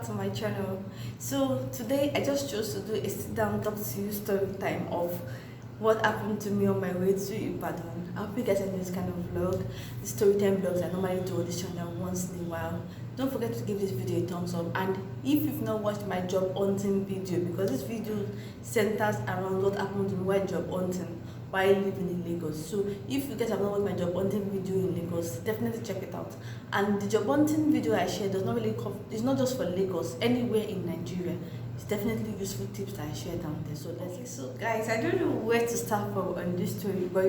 back to my channel. So today I just chose to do a sit down talk to you story time of what happened to me on my way to Ibadan. I hope you guys enjoy this kind of vlog, the story time vlogs I normally do on this channel once in a while. Don't forget to give this video a thumbs up, and if you've not watched my job hunting video, because this video centers around what happened to me while job hunting while living in Lagos. So if you guys have not watched my job hunting video in Lagos, definitely check it out. And the job hunting video I share does not really come, it's not just for Lagos, anywhere in Nigeria. It's definitely useful tips that I share down there. So so guys, I don't know where to start from on this story, but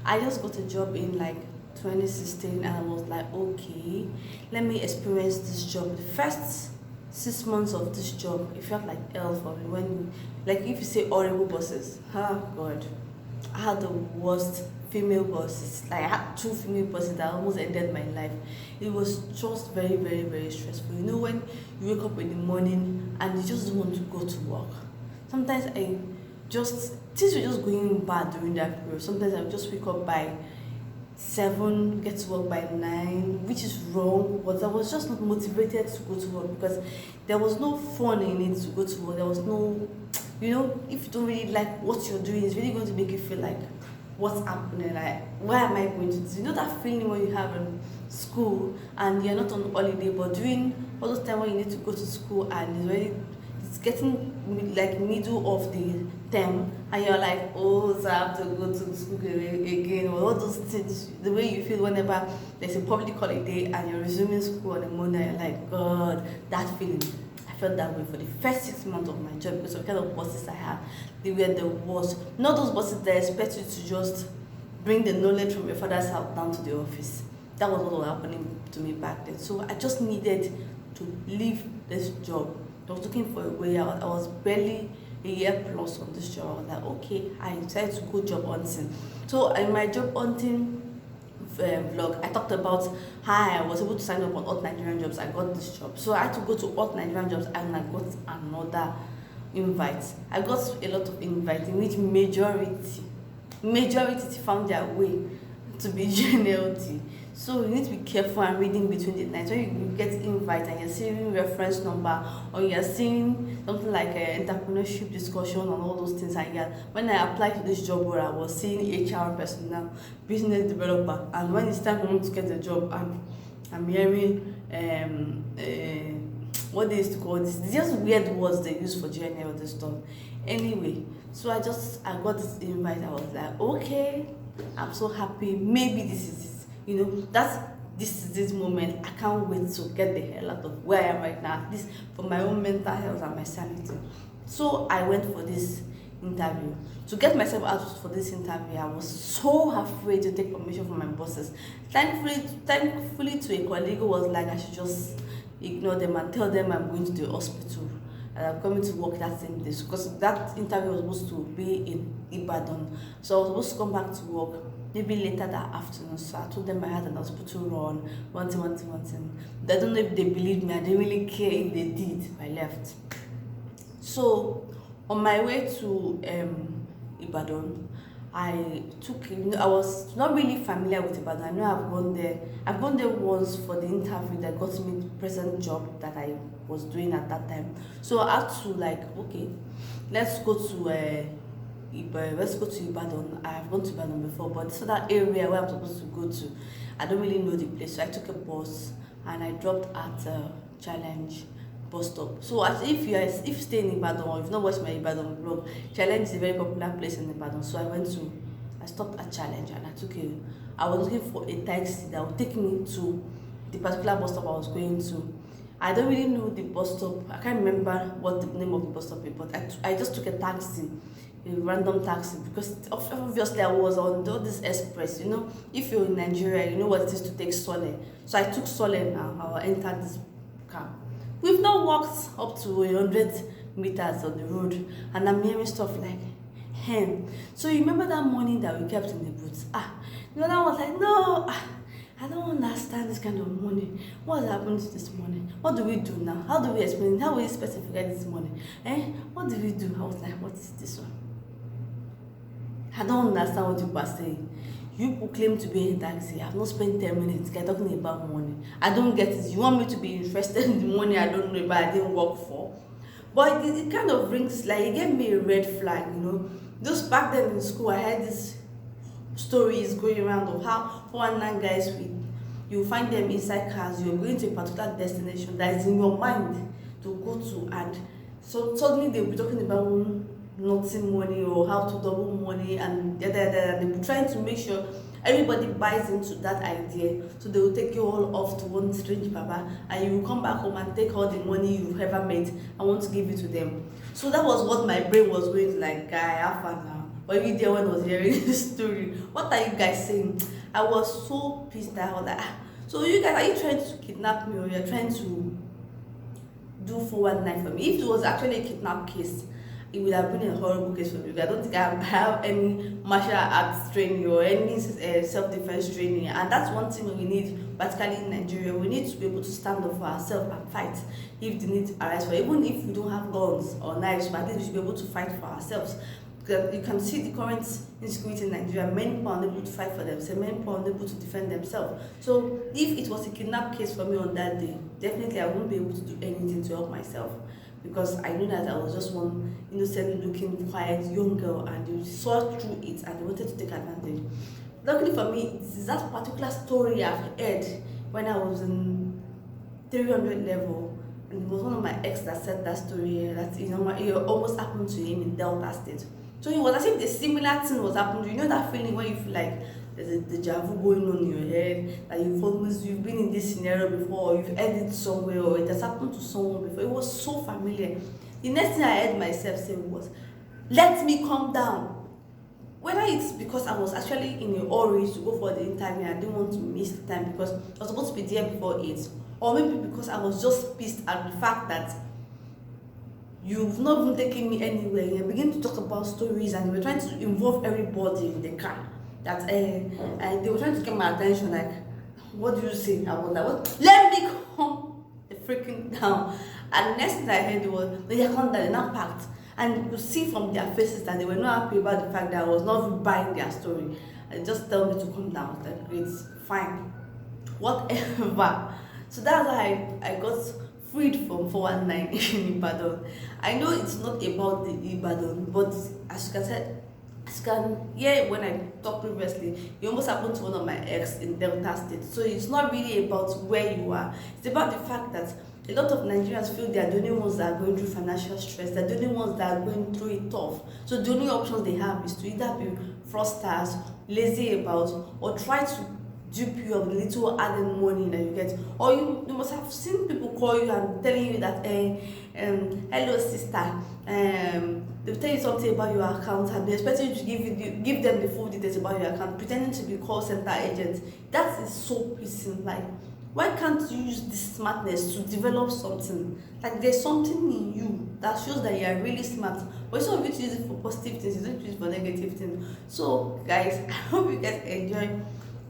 I just got a job in like 2016 and I was like, okay, let me experience this job. The first 6 months of this job, it felt like hell for me. Like if you say horrible bosses, oh god, I had the worst female bosses. Like I had two female bosses that almost ended my life. It was just very, very, very stressful. When you wake up in the morning and you just don't want to go to work. Sometimes things were just going bad during that period. Sometimes I would just wake up by 7, get to work by 9, which is wrong, but I was just not motivated to go to work because there was no fun in it to go to work. There was no, if you don't really like what you're doing, it's really going to make you feel like, what's happening, like why am I going to this? That feeling when you have in school and you're not on holiday, but during all those time when you need to go to school and it's getting like middle of the term and you're like, oh, so I have to go to school again, or all those things, the way you feel whenever there's a public holiday and you're resuming school on a Monday. You're like, god, that feeling. I felt that way for the first 6 months of my job because of the kind of bosses I had. They were the worst. Not those bosses that expect you to just bring the knowledge from your father's house down to the office. That was what was happening to me back then. So I just needed to leave this job. I was looking for a way out. I was barely a year plus on this job. I was like, okay, I decided to go job hunting. So in my job hunting vlog, I talked about how I was able to sign up on Hot Nigerian Jobs. I got this job. So I had to go to Hot Nigerian Jobs and I got another invite. I got a lot of invites in which majority found their way to be GNLT. So you need to be careful and reading between the lines. When you get invite and you're seeing reference number or you're seeing something like entrepreneurship discussion and all those things, and when I applied to this job where I was seeing HR personnel, business developer, and when it's time for me to get the job, I'm hearing what they used to call this. It's just weird words they use for GNL this stuff. Anyway, so I got this invite. I was like, okay, I'm so happy. Maybe this is it. This is this moment. I can't wait to get the hell out of where I am right now, at least for my own mental health and my sanity. So I went for this interview. To get myself out for this interview, I was so afraid to take permission from my bosses. Thankfully to a colleague who was like, I should just ignore them and tell them I'm going to the hospital and I'm coming to work that same day, because that interview was supposed to be in Ibadan. So I was supposed to come back to work maybe later that afternoon. So I told them I had an hospital run, one thing. I don't know if they believed me. I didn't really care if they did. I left. So on my way to Ibadan, I was not really familiar with Ibadan. I know I've gone there once for the interview that got me the present job that I was doing at that time. So I had to okay, let's go to Ibadan. I've gone to Ibadan before, but this other area where I'm supposed to go to, I don't really know the place. So I took a bus and I dropped at Challenge bus stop. So as if you stay in Ibadan, or if not watched my Ibadan vlog, Challenge is a very popular place in Ibadan. So I stopped at Challenge and I was looking for a taxi that would take me to the particular bus stop I was going to. I don't really know the bus stop. I can't remember what the name of the bus stop is, but I just took a taxi, a random taxi, because obviously I was on this express. If you're in Nigeria, you know what it is to take Sole. So I took Sole now. I entered this car. We've now walked up to 100 meters on the road, and I'm hearing stuff like, hen. So you remember that morning that we kept in the booth? The other one was like, no, I don't understand this kind of morning. What happened this morning? What do we do now? How do we explain it? How will you specify this morning? What do we do? I was like, what is this one? I don't understand what you are saying. You people claim to be in taxi. I've not spent 10 minutes. You're talking about money. I don't get it. You want me to be interested in the money I don't know, but I didn't work for? But it kind of brings, like, it gave me a red flag, you know. Just back then in school, I had this stories going around of how 419 guys with you find them inside cars, you're going to a particular destination that is in your mind to go to, and so suddenly they'll be talking about nothing money or how to double money and they'll be trying to make sure everybody buys into that idea, so they will take you all off to one strange baba and you will come back home and take all the money you've ever made and want to give it to them. So that was what my brain was going to, like, guy, have fun now. But every day when I was hearing this story, what are you guys saying? I was so pissed that I was like, so you guys, are you trying to kidnap me, or you're trying to do 419 for me? If it was actually a kidnap case, it would have been a horrible case for me. I don't think I have any martial arts training or any self-defense training, and that's one thing we need, particularly in Nigeria. We need to be able to stand up for ourselves and fight if the need arises. For even if we don't have guns or knives, but at least we should be able to fight for ourselves. You can see the current insecurity in Nigeria. Many people are unable to fight for themselves. Many people are unable to defend themselves. So if it was a kidnap case for me on that day, definitely I wouldn't be able to do anything to help myself, because I knew that I was just one innocent looking, quiet young girl, and they saw through it and they wanted to take advantage. Luckily for me, this is that particular story I've heard when I was in 300 level, and it was one of my ex that said that story, that, you know, it almost happened to him in Delta State. So it was as if the similar thing was happening. You know that feeling when you feel like there's a deja vu going on in your head, that you've been in this scenario before, or you've heard it somewhere, or it has happened to someone before. It was so familiar. The next thing I heard myself say was, "Let me calm down." Whether it's because I was actually in a hurry to go for the interview and I didn't want to miss the time because I was supposed to be there before 8, or maybe because I was just pissed at the fact that you've not even taken me anywhere. You begin to talk about stories and you were trying to involve everybody in the car. That and they were trying to get my attention. Like, what do you say? I was like, what? Let me calm the freaking down. And the next thing I heard was, they are calm down, they're not packed. And you could see from their faces that they were not happy about the fact that I was not buying their story. And just tell me to calm down. Like, it's fine, whatever. So that's how I got freed from 419 in Ibadan. I know it's not about the Ibadan, but as you can hear when I talked previously, it almost happened to one of my ex in Delta State. So it's not really about where you are. It's about the fact that a lot of Nigerians feel they are the only ones that are going through financial stress. They're the only ones that are going through it tough. So the only options they have is to either be fraudsters, lazy about, or try to dupe you of the little added money that you get. Or you must have seen people call you and telling you that, hello sister, they'll tell you something about your account and they expect you to give them the full details about your account, pretending to be call center agents. That is so pissing. Like, why can't you use this smartness to develop something? Like, there's something in you that shows that you are really smart, but instead of you to use it for positive things, you don't use it for negative things. So guys, I hope you guys enjoy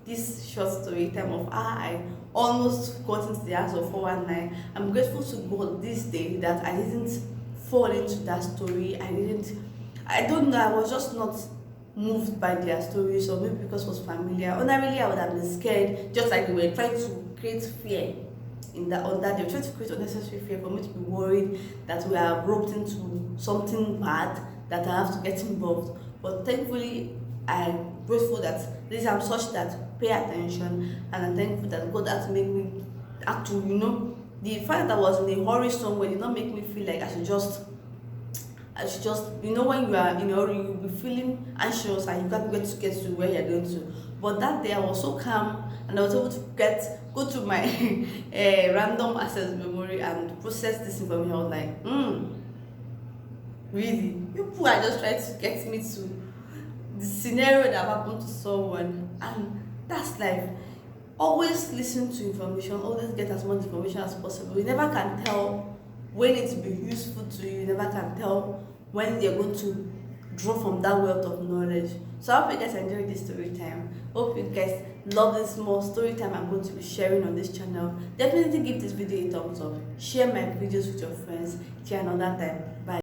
this short story time of how I almost got into the hands of 419. I'm grateful to God this day that I didn't fall into that story. I don't know, I was just not moved by their stories, or maybe because it was familiar. Ordinarily, I would have been scared, just like they were trying to create fear in that, on that they were trying to create unnecessary fear for me to be worried that we are roped into something bad, that I have to get involved. But thankfully, I'm grateful that I'm such that pay attention, and I'm thankful that God had to make me have to, you know, the fact that I was in a hurry somewhere did not make me feel like I should just, you know, when you are in a hurry, you'll be feeling anxious and you can't get to where you're going to. But that day I was so calm and I was able to go to my random access memory and process this information. I was like, really? You people are just trying to get me to the scenario that happened to someone, and that's life. Always listen to information, always get as much information as possible. You never can tell when it will be useful to you. You never can tell when you're going to draw from that wealth of knowledge. So I hope you guys enjoyed this story time. Hope you guys love this small story time I'm going to be sharing on this channel. Definitely give this video a thumbs up. Share my videos with your friends. See you another time. Bye.